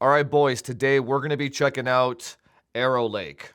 All right, boys, today we're going to be checking out Arrow Lake.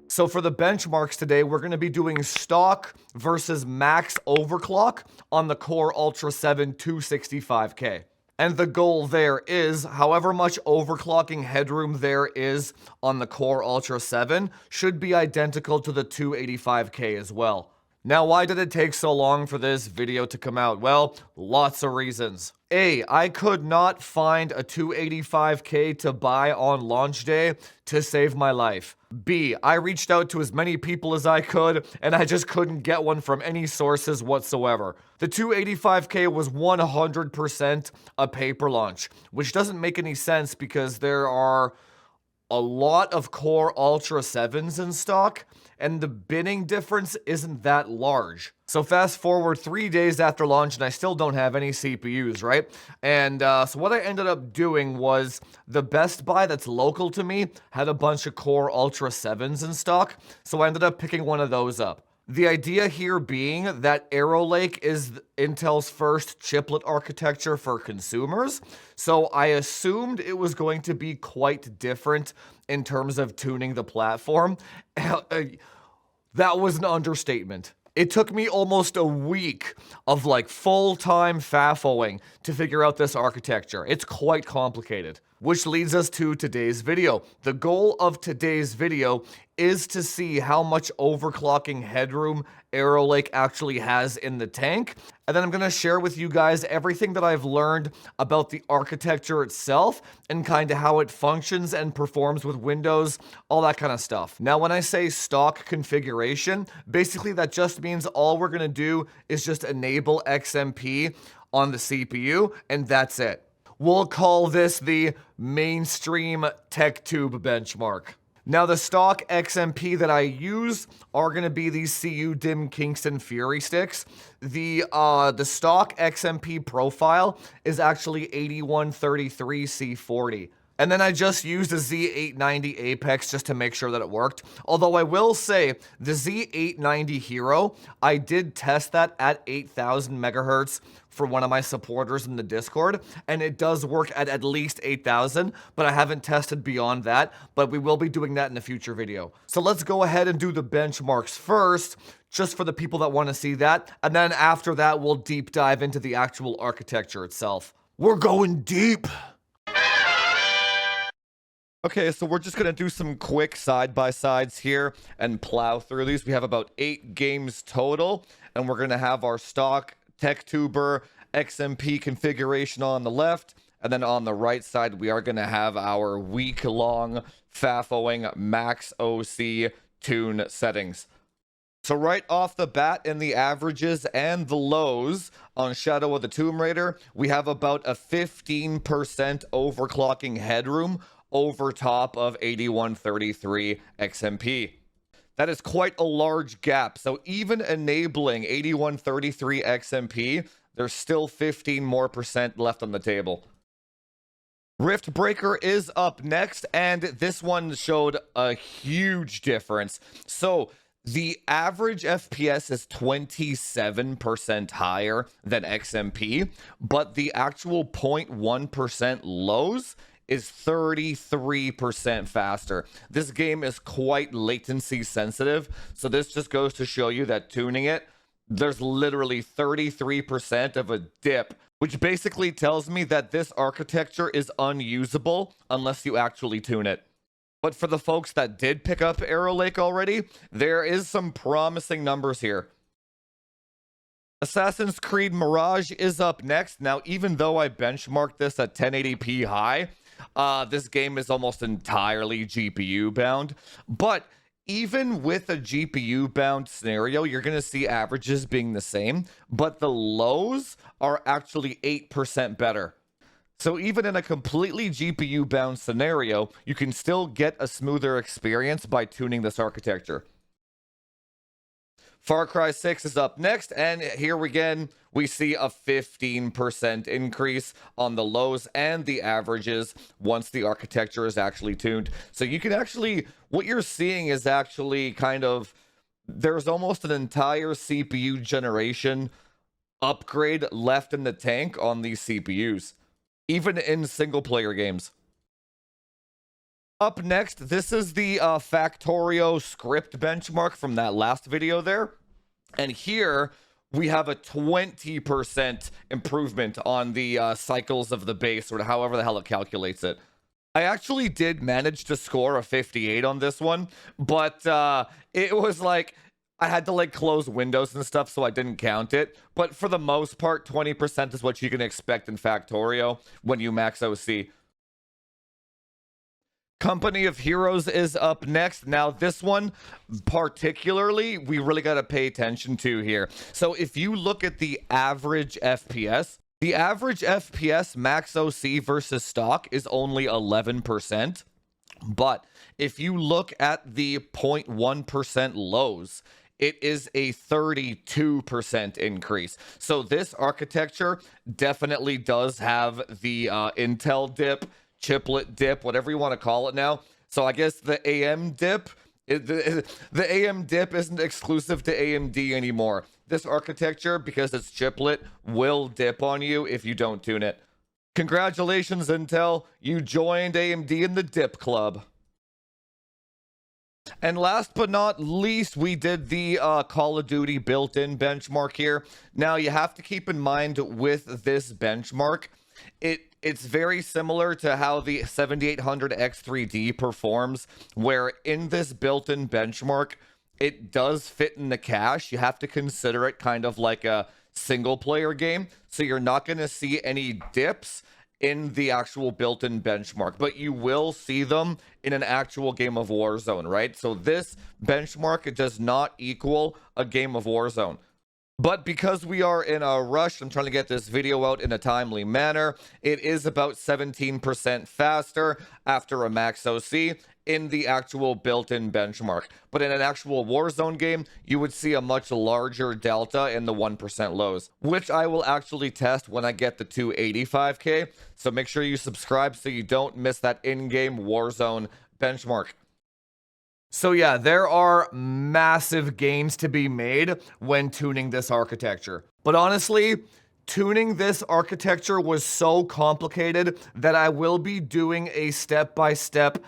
So for the benchmarks today, we're going to be doing stock versus max overclock on the Core Ultra 7 265K. And the goal there is, however much overclocking headroom there is on the Core Ultra 7 should be identical to the 285K as well. Now, why did it take so long for this video to come out? Well, lots of reasons. A, I could not find a 285K to buy on launch day to save my life. B, I reached out to as many people as I could, and I just couldn't get one from any sources whatsoever. The 285K was 100% a paper launch, which doesn't make any sense because there are a lot of Core Ultra 7s in stock, and the binning difference isn't that large. So fast forward 3 days after launch, and I still don't have any CPUs, right? And so what I ended up doing was the Best Buy that's local to me had a bunch of Core Ultra 7s in stock, so I ended up picking one of those up. The idea here being that Arrow Lake is Intel's first chiplet architecture for consumers, so I assumed it was going to be quite different in terms of tuning the platform. That was an understatement. It took me almost a week of like full-time faffling to figure out this architecture. It's quite complicated. Which leads us to today's video. The goal of today's video is to see how much overclocking headroom Arrow Lake actually has in the tank. And then I'm going to share with you guys everything that I've learned about the architecture itself and kind of how it functions and performs with Windows, all that kind of stuff. Now, when I say stock configuration, basically that just means all we're going to do is just enable XMP on the CPU, and that's it. We'll call this the mainstream TechTube benchmark. Now, the stock XMP that I use are going to be these CU Dim Kingston Fury sticks. The stock XMP profile is actually 8133 C40. And then I just used a Z890 Apex just to make sure that it worked. Although I will say, the Z890 Hero, I did test that at 8,000 megahertz for one of my supporters in the Discord, and it does work at least 8,000, but I haven't tested beyond that, but we will be doing that in a future video. So let's go ahead and do the benchmarks first, just for the people that want to see that, and then after that, we'll deep dive into the actual architecture itself. We're going deep! Okay, so we're just going to do some quick side-by-sides here and plow through these. We have about 8 games total, and we're going to have our stock TechTuber XMP configuration on the left, and then on the right side, we are going to have our week-long faffling max OC tune settings. So right off the bat in the averages and the lows on Shadow of the Tomb Raider, we have about a 15% overclocking headroom over top of 8133 XMP. That is quite a large gap. So even enabling 8133 XMP, there's still 15% more left on the table. Rift Breaker is up next, and this one showed a huge difference. So the average FPS is 27% higher than XMP, but the actual 0.1% lows is 33% faster. This game is quite latency sensitive, so this just goes to show you that tuning it, there's literally 33% of a dip, which basically tells me that this architecture is unusable unless you actually tune it. But for the folks that did pick up Arrow Lake already, there is some promising numbers here. Assassin's Creed Mirage is up next. Now, even though I benchmarked this at 1080p high, this game is almost entirely GPU bound. But even with a GPU bound scenario, you're going to see averages being the same, but the lows are actually 8% better. So even in a completely GPU bound scenario, you can still get a smoother experience by tuning this architecture. Far Cry 6 is up next, and here again, we see a 15% increase on the lows and the averages once the architecture is actually tuned. So you can actually, what you're seeing is actually kind of, there's almost an entire CPU generation upgrade left in the tank on these CPUs, even in single player games. Up next, this is the Factorio script benchmark from that last video there. And here we have a 20% improvement on the cycles of the base, or however the hell it calculates it. I actually did manage to score a 58 on this one, but it was like I had to like close windows and stuff, so I didn't count it. But for the most part, 20% is what you can expect in Factorio when you max OC. Company of Heroes is up next. Now, this one particularly, we really got to pay attention to here. So if you look at the average FPS, the average FPS max OC versus stock is only 11%. But if you look at the 0.1% lows, it is a 32% increase. So this architecture definitely does have the Intel dip, chiplet dip, whatever you want to call it now. So I guess the AM dip, the AM dip isn't exclusive to AMD anymore. This architecture, because it's chiplet, will dip on you if you don't tune it. Congratulations, Intel. You joined AMD in the dip club. And last but not least, we did the Call of Duty built-in benchmark here. Now, you have to keep in mind with this benchmark, it's very similar to how the 7800 X3D performs, where in this built-in benchmark, it does fit in the cache. You have to consider it kind of like a single-player game, so you're not going to see any dips in the actual built-in benchmark, but you will see them in an actual game of Warzone, right? So this benchmark, it does not equal a game of Warzone. But because we are in a rush, I'm trying to get this video out in a timely manner. It is about 17% faster after a max OC in the actual built-in benchmark. But in an actual Warzone game, you would see a much larger delta in the 1% lows, which I will actually test when I get the 285K. So make sure you subscribe so you don't miss that in-game Warzone benchmark. So yeah, there are massive gains to be made when tuning this architecture. But honestly, tuning this architecture was so complicated that I will be doing a step-by-step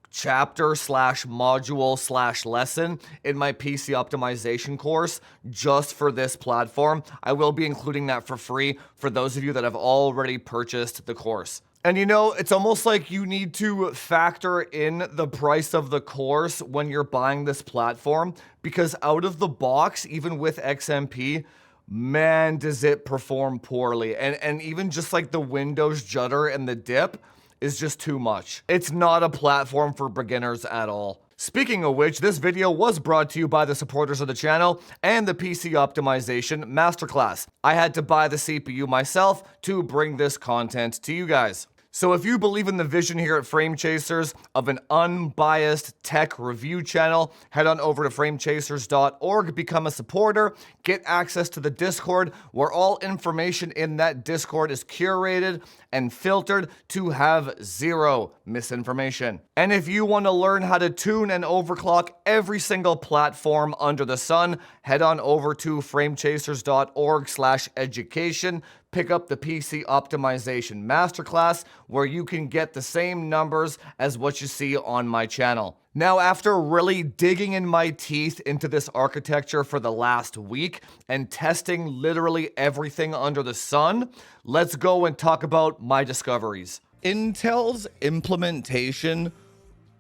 chapter slash module slash lesson in my PC optimization course just for this platform. I will be including that for free for those of you that have already purchased the course. And you know, it's almost like you need to factor in the price of the course when you're buying this platform, because out of the box, even with XMP, man, does it perform poorly. And even just like the Windows judder and the dip is just too much. It's not a platform for beginners at all. Speaking of which, this video was brought to you by the supporters of the channel and the PC Optimization Masterclass. I had to buy the CPU myself to bring this content to you guys. So if you believe in the vision here at Frame Chasers of an unbiased tech review channel, head on over to framechasers.org, become a supporter, get access to the Discord, where all information in that Discord is curated and filtered to have zero misinformation. And if you want to learn how to tune and overclock every single platform under the sun, head on over to framechasers.org/education. Pick up the PC Optimization Masterclass, where you can get the same numbers as what you see on my channel. Now, after really digging in my teeth into this architecture for the last week and testing literally everything under the sun, let's go and talk about my discoveries. Intel's implementation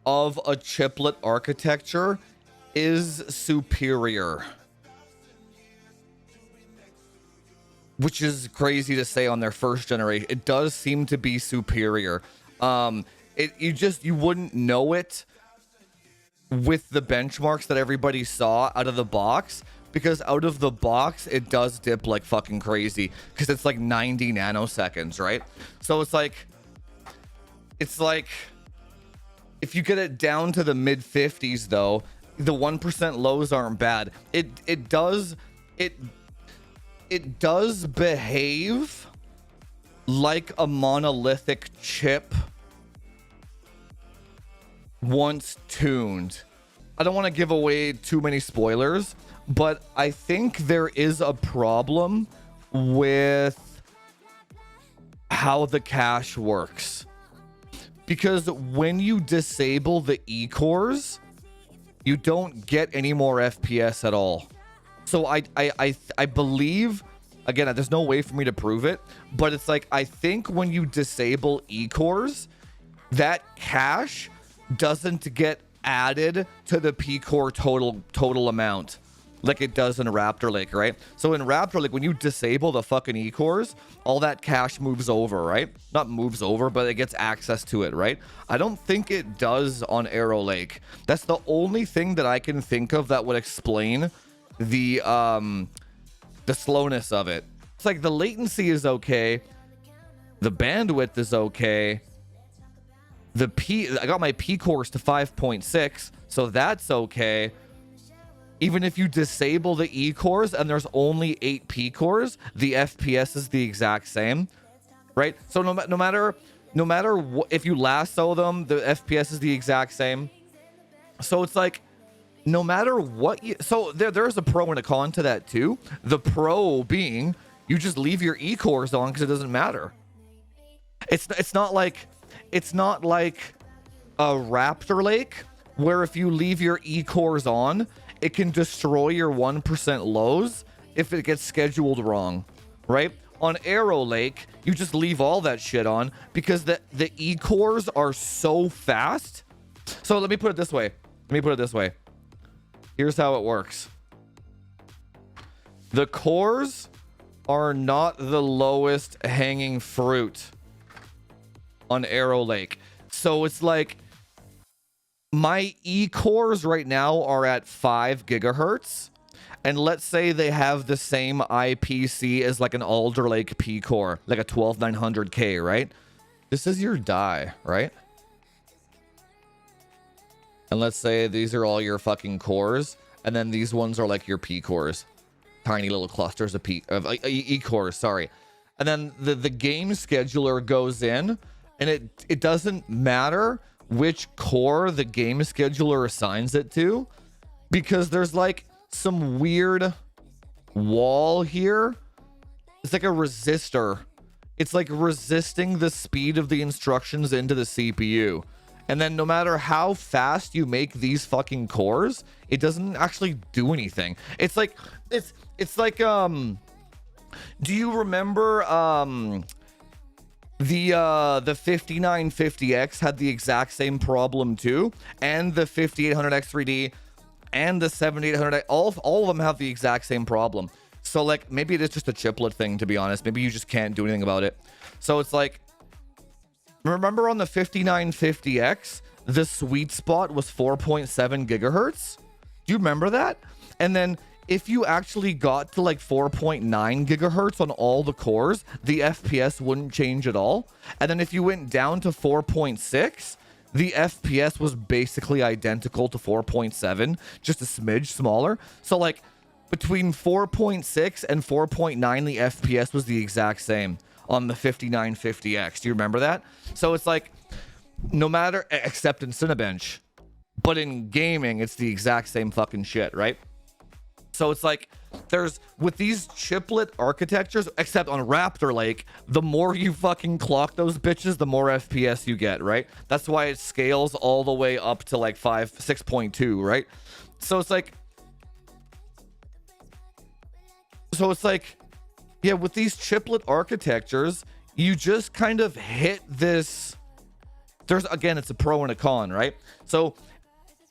of a chiplet architecture is superior, which is crazy to say on their first generation. It does seem to be superior. You wouldn't know it with the benchmarks that everybody saw out of the box, because out of the box, it does dip like fucking crazy, because it's like 90 nanoseconds, right? So it's like, if you get it down to the mid 50s though, the 1% lows aren't bad. It does behave like a monolithic chip once tuned. I don't want to give away too many spoilers, but I think there is a problem with how the cache works. Because when you disable the E-cores, you don't get any more FPS at all. So I believe, again, there's no way for me to prove it, but it's like, I think when you disable E-cores, that cache doesn't get added to the P-core total amount like it does in Raptor Lake, right? So in Raptor Lake, when you disable the fucking E-cores, all that cache moves over, right? Not moves over, but it gets access to it, right? I don't think it does on Arrow Lake. That's the only thing that I can think of that would explain the slowness of it. It's like the latency is okay, the bandwidth is okay, I got my P cores to 5.6, so that's okay. Even if you disable the E cores and there's only 8 P cores, the FPS is the exact same, right? So no matter what, if you lasso them, the FPS is the exact same. So it's like, no matter what you, so there's a pro and a con to that too. The pro being you just leave your E cores on because it doesn't matter. It's not like a Raptor Lake where if you leave your E cores on, it can destroy your 1% lows if it gets scheduled wrong, right? On Arrow Lake, you just leave all that shit on because the E cores are so fast. So let me put it this way. Here's how it works. The cores are not the lowest hanging fruit on Arrow Lake. So it's like my E cores right now are at 5 gigahertz. And let's say they have the same IPC as like an Alder Lake P core, like a 12900K, right? This is your die, right? And let's say these are all your fucking cores, and then these ones are like your P cores, tiny little clusters of E cores, sorry. And then the game scheduler goes in, and it doesn't matter which core the game scheduler assigns it to, because there's like some weird wall here. It's like a resistor. It's like resisting the speed of the instructions into the CPU. And then no matter how fast you make these fucking cores, it doesn't actually do anything. It's like do you remember the 5950X had the exact same problem too, and the 5800X3D and the 7800, all of them have the exact same problem. So like maybe it is just a chiplet thing, to be honest. Maybe you just can't do anything about it. So it's like, remember on the 5950X, the sweet spot was 4.7 gigahertz. Do you remember that? And then if you actually got to like 4.9 gigahertz on all the cores, the FPS wouldn't change at all. And then if you went down to 4.6, the FPS was basically identical to 4.7, just a smidge smaller. So like between 4.6 and 4.9, the FPS was the exact same on the 5950X. Do you remember that? So it's like, no matter, except in Cinebench, but in gaming, it's the exact same fucking shit, right? So it's like, there's, with these chiplet architectures, except on Raptor Lake, the more you fucking clock those bitches, the more FPS you get, right? That's why it scales all the way up to like 6.2, right? So it's like, yeah, with these chiplet architectures, you just kind of hit this. There's, again, it's a pro and a con, right? So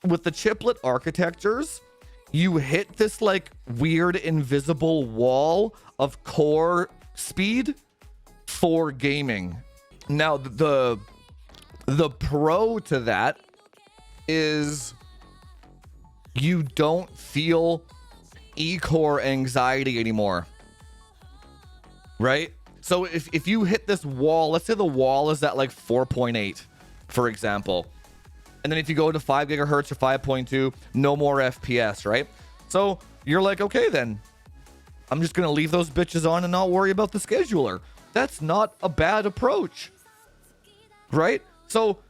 with the chiplet architectures, you hit this like weird invisible wall of core speed for gaming. Now, the pro to that is you don't feel E-core anxiety anymore. Right? So if you hit this wall, let's say the wall is at like 4.8, for example. And then if you go to 5 gigahertz or 5.2, no more FPS, right? So you're like, okay, then I'm just going to leave those bitches on and not worry about the scheduler. That's not a bad approach, right? So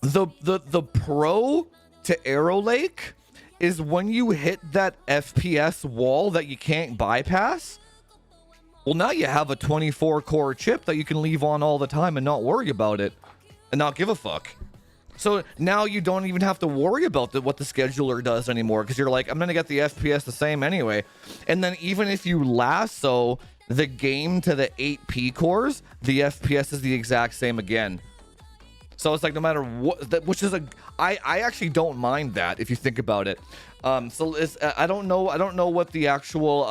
the pro to Arrow Lake is when you hit that FPS wall that you can't bypass, Well, now you have a 24 core chip that you can leave on all the time and not worry about it and not give a fuck. So now you don't even have to worry about what the scheduler does anymore, because you're like, I'm going to get the FPS the same anyway. And then even if you lasso the game to the 8P cores, the FPS is the exact same again. So it's like no matter what, which is I actually don't mind that if you think about it. So I don't know what the actual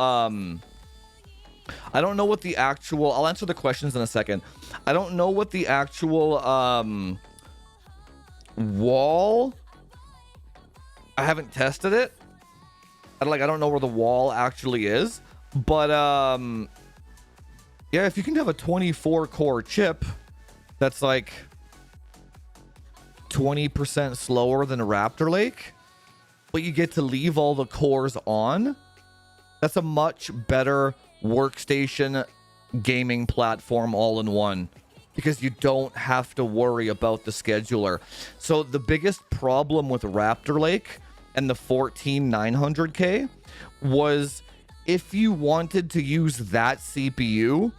I'll answer the questions in a second. I don't know what the actual wall. I haven't tested it. I don't know where the wall actually is, but yeah, if you can have a 24 core chip that's like 20% slower than a Raptor Lake, but you get to leave all the cores on, that's a much better workstation gaming platform all in one, because you don't have to worry about the scheduler. So the biggest problem with Raptor Lake and the 14900K was if you wanted to use that CPU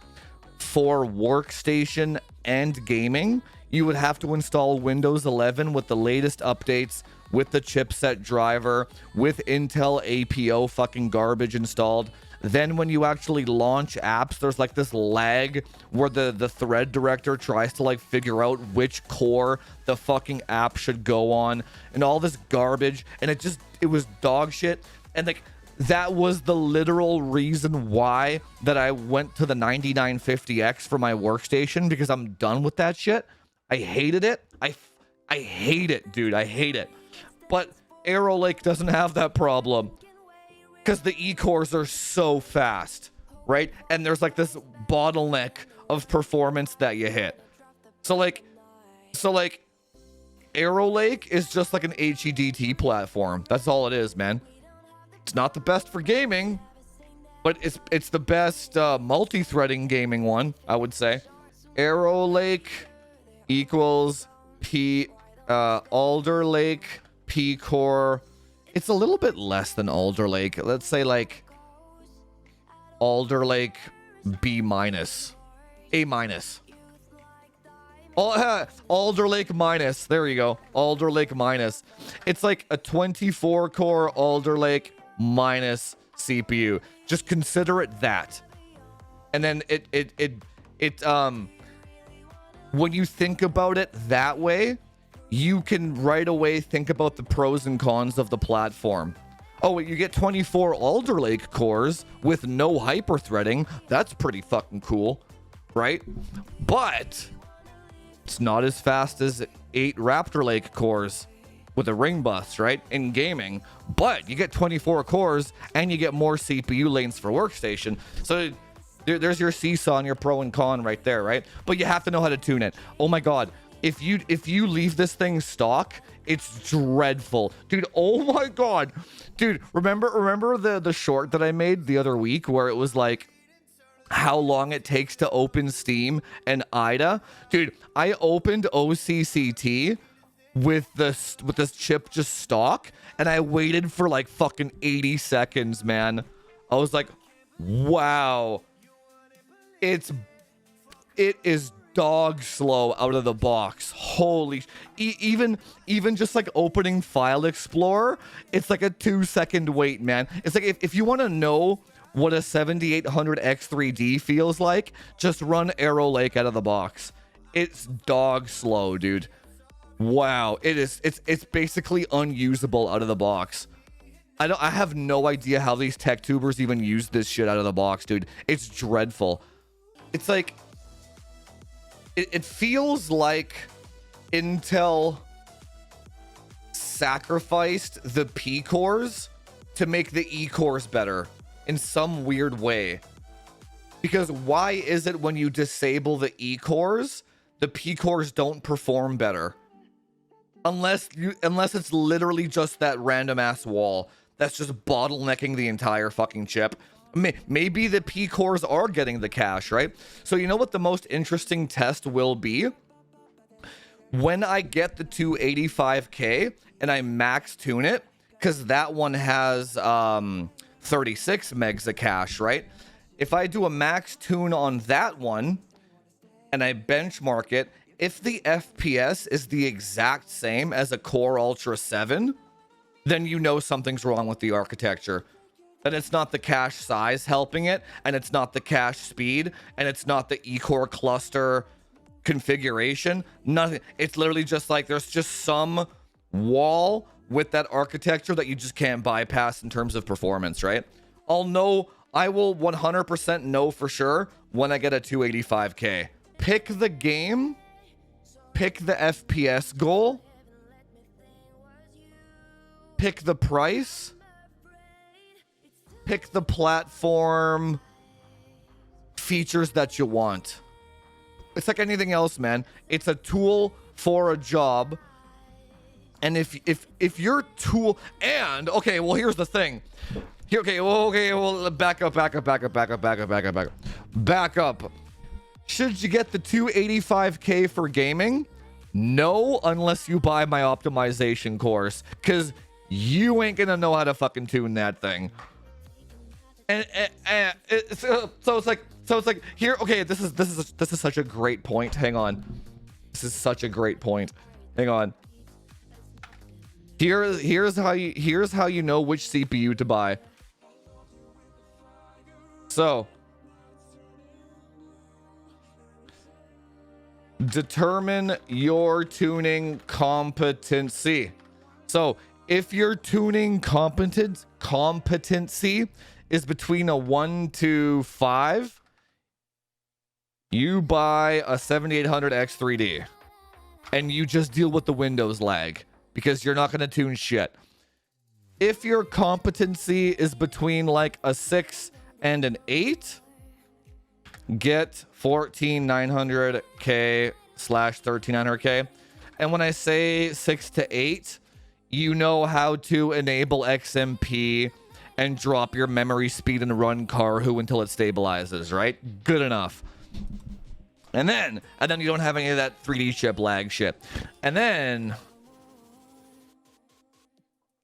for workstation and gaming, you would have to install Windows 11 with the latest updates, with the chipset driver, with Intel APO fucking garbage installed. Then when you actually launch apps, there's like this lag where the thread director tries to like figure out which core the fucking app should go on and all this garbage. And it was dog shit. And like, that was the literal reason why that I went to the 9950X for my workstation, because I'm done with that shit. I hated it. I hate it, dude. I hate it. But Arrow Lake doesn't have that problem, because the E-cores are so fast, right? And there's like this bottleneck of performance that you hit. So like Arrow Lake is just like an HEDT platform. That's all it is, man. It's not the best for gaming, but it's the best multi-threading gaming one, I would say. Arrow Lake equals Alder Lake P-core. It's a little bit less than Alder Lake. Let's say like Alder Lake B minus, A minus. Alder Lake minus. There you go. Alder Lake minus. It's like a 24 core Alder Lake minus CPU. Just consider it that. And then it when you think about it that way, you can right away think about the pros and cons of the platform. Oh, you get 24 Alder Lake cores with no hyper-threading. That's pretty fucking cool, right? But it's not as fast as 8 Raptor Lake cores with a ring bus, right? In gaming. But you get 24 cores and you get more CPU lanes for workstation. So there's your seesaw and your pro and con right there, right? But you have to know how to tune it. Oh my God. If you leave this thing stock, it's dreadful, dude. Oh my God, dude. Remember the short that I made the other week where it was like how long it takes to open Steam and IDA? Dude, I opened OCCT with this chip just stock, and I waited for like fucking 80 seconds, man. I was like, wow, it is dog slow out of the box. Holy even just like opening File Explorer, it's like a 2-second wait, man. It's like if you want to know what a 7800 X3D feels like, just run Arrow Lake out of the box. It's dog slow, dude. Wow, it's basically unusable out of the box. I have no idea how these tech tubers even use this shit out of the box, dude. It's dreadful. It's like it feels like Intel sacrificed the P cores to make the E cores better in some weird way. Because why is it when you disable the E cores, the P cores don't perform better? Unless it's literally just that random ass wall that's just bottlenecking the entire fucking chip. Maybe the P cores are getting the cache, right? So you know what the most interesting test will be? When I get the 285K and I max tune it, because that one has 36 megs of cache, right? if I do a max tune on that one and I benchmark it, if the FPS is the exact same as a Core Ultra 7, then you know something's wrong with the architecture. That it's not the cache size helping it, and it's not the cache speed, and it's not the E-core cluster configuration. Nothing. It's literally just like there's just some wall with that architecture that you just can't bypass in terms of performance, right? I will 100% know for sure when I get a 285K. Pick the game, pick the FPS goal, pick the price, pick the platform features that you want. It's like anything else, man. It's a tool for a job. And if your tool, and okay, well, here's the thing. Well, back up. Should you get the 285K for gaming? No, unless you buy my optimization course, because you ain't gonna know how to fucking tune that thing. So it's like here. Okay, this is such a great point. Hang on, this is such a great point. Hang on. Here's how you know which CPU to buy. So determine your tuning competency. So if your tuning competency is between a 1 to 5, you buy a 7800 X3D and you just deal with the Windows lag because you're not going to tune shit. If your competency is between like a 6 and an 8, get 14900K / 13900K. And when I say 6 to 8, you know how to enable XMP and drop your memory speed and run Karhu until it stabilizes, right? Good enough. And then you don't have any of that 3D chip lag shit. And then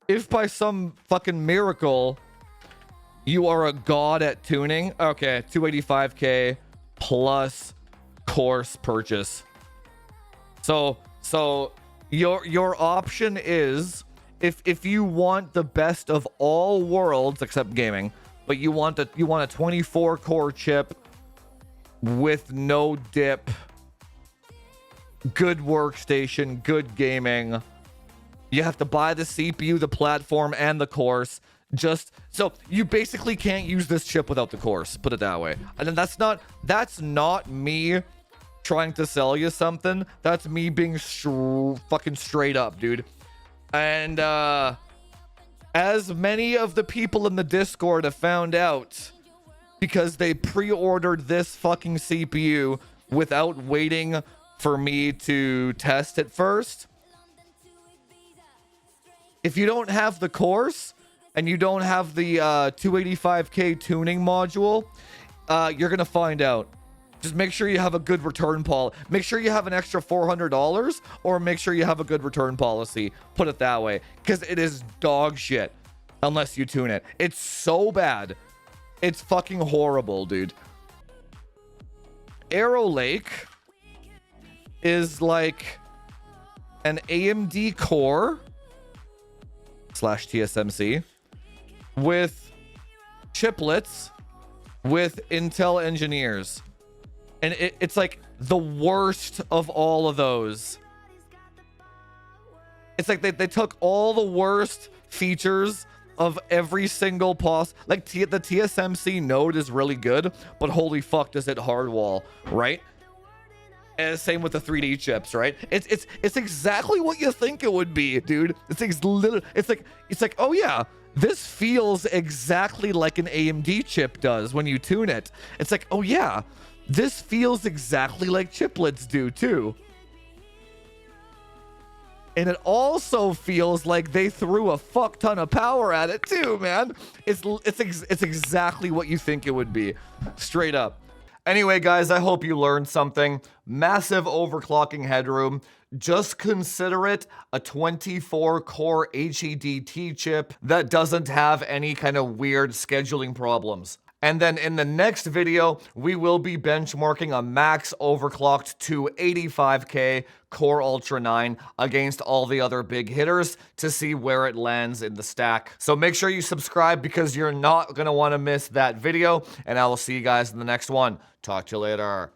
if by some fucking miracle you are a god at tuning, okay, 285K plus course purchase. So your option is, if you want the best of all worlds except gaming, but you want a 24 core chip with no dip, good workstation, good gaming, you have to buy the CPU, the platform, and the course. Just so you basically can't use this chip without the course, put it that way. And then that's not me trying to sell you something. That's me being fucking straight up, dude. And as many of the people in the Discord have found out, because they pre-ordered this fucking CPU without waiting for me to test it first. If you don't have the course and you don't have the 285K tuning module, you're gonna find out. Just make sure you have a good return policy. Make sure you have an extra $400, or make sure you have a good return policy. Put it that way, because it is dog shit unless you tune it. It's so bad. It's fucking horrible, dude. Arrow Lake is like an AMD Core / TSMC with chiplets with Intel engineers. And it's like the worst of all of those. It's like they took all the worst features of every single like the TSMC node is really good, but holy fuck does it hardwall, right? And same with the 3D chips, right? It's exactly what you think it would be, dude. It's like, oh yeah, this feels exactly like an AMD chip does when you tune it. It's like, oh yeah, this feels exactly like chiplets do too. And it also feels like they threw a fuck ton of power at it too, man. It's exactly what you think it would be, straight up. Anyway, guys, I hope you learned something. Massive overclocking headroom. Just consider it a 24-core HEDT chip that doesn't have any kind of weird scheduling problems. And then in the next video, we will be benchmarking a max overclocked 285K Core Ultra 9 against all the other big hitters to see where it lands in the stack. So make sure you subscribe because you're not going to want to miss that video, and I will see you guys in the next one. Talk to you later.